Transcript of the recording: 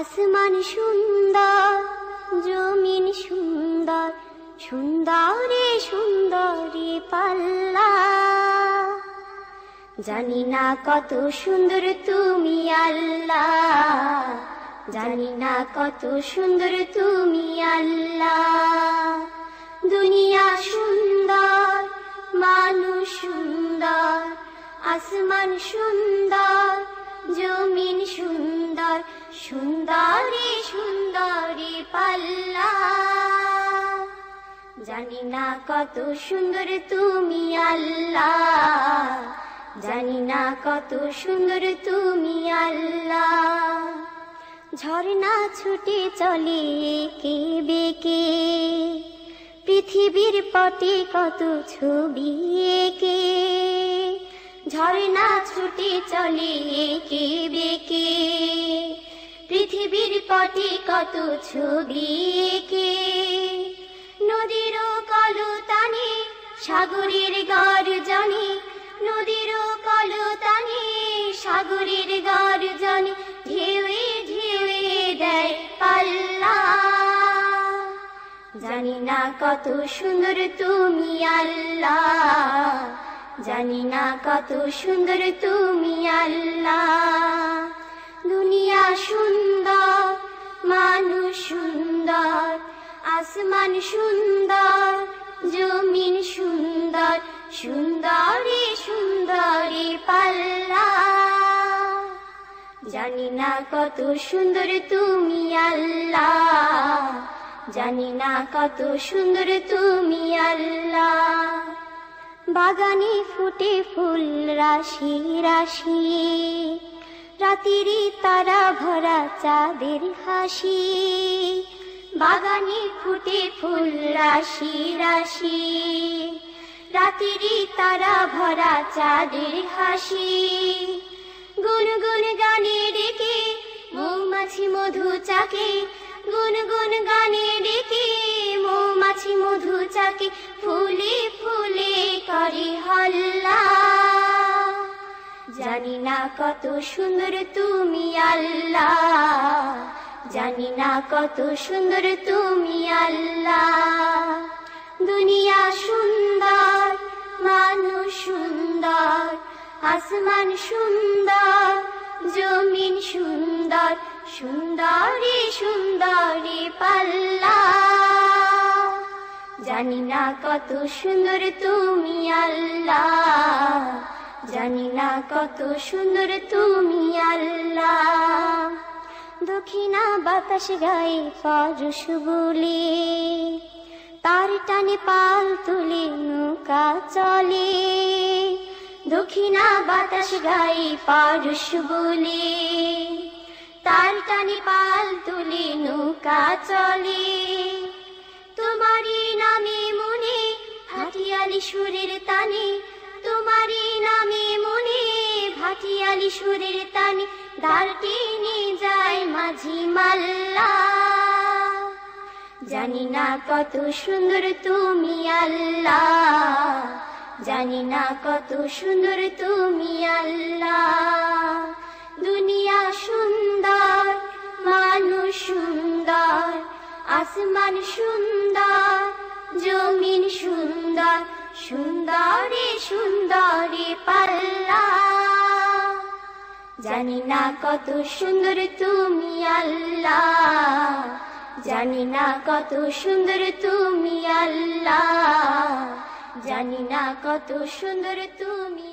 আসমান সুন্দর, জমিন সুন্দর, সুন্দরে সুন্দরে পাল্লা। জানি না কত সুন্দর তুমি আল্লাহ, জানি না কত সুন্দর তুমি আল্লাহ। দুনিয়া সুন্দর, মানুষ সুন্দর, আসমান সুন্দর, জমিন সুন্দর, সুন্দরে সুন্দরে পাল্লা। জানি না কত সুন্দর তুমি আল্লাহ, জানি না কত সুন্দর তুমি আল্লাহ। ঝর্ণা ছুটে চলে একে বেঁকে, পৃথিবীর পটে কত ছবি এঁকে। ঝর্ণা ছুটে চলে একে বেঁকে, পৃথিবীর পটে কত ছবি এঁকে। নদীর কলতানে সাগরের গর্জনে, নদীর কলতানে সাগরের গর্জনে, ঢেউয়ে ঢেউয়ে দেয় পাল্লা। জানি না কত সুন্দর তুমি আল্লাহ, জানি না কত সুন্দর তুমি আল্লাহ। দুনিয়া সুন্দর, মানুষ সুন্দর, আসমান সুন্দর, জমিন সুন্দর, সুন্দরে সুন্দরে পাল্লা। জানি না কত সুন্দর তুমি আল্লাহ, জানি না কত সুন্দর তুমি আল্লাহ। বাগানে ফুটে ফুল রাশি রাশি, রাতেরই তারা ভরা চাঁদের হাসি। বাগানে ফুটে ফুল রাশি রাশি, রাতেরই তারা ভরা চাঁদের হাসি। গুনগুন গানে ডেকে মৌমাছি মধু চাকে, গুনগুন গানে ডেকে মৌমাছি মধু চাকে, ফুলে ফুলে করে হল্লা। জানি না কত সুন্দর তুমি আল্লাহ, জানি না কত সুন্দর তুমি আল্লাহ। দুনিয়া সুন্দর, মানুষ সুন্দর, আসমান সুন্দর, জমিন সুন্দর, সুন্দরে সুন্দরে পাল্লা। জানি না কত সুন্দর তুমি আল্লাহ, জানি না কত সুন্দর তুমি আল্লাহ। দক্ষিণা বাতাস গায়ে পরশ বলে, তার টানে পাল তুলে নৌকা চলে। দক্ষিণা বাতাস গায়ে পরশ বলে, তার টানে পাল তুলে নৌকা চলে। তোমারই নামে মনে ভাটিয়ালি সুরের তানে, তোমারই নামে মনে ভাটিয়ালি সুরের তানে, দ্বার টেনে যায় মাঝি মাল্লা। জানি না কত সুন্দর তুমি আল্লাহ, জানি না কত সুন্দর তুমি আল্লাহ। দুনিয়া সুন্দর, মানুষ সুন্দর, আসমান সুন্দর, জমিন সুন্দর, সুন্দরে সুন্দরে পাল্লা। জানি না কত সুন্দর তুমি আল্লাহ, জানি না কত সুন্দর তুমি আল্লাহ, জানি না কত সুন্দর তুমি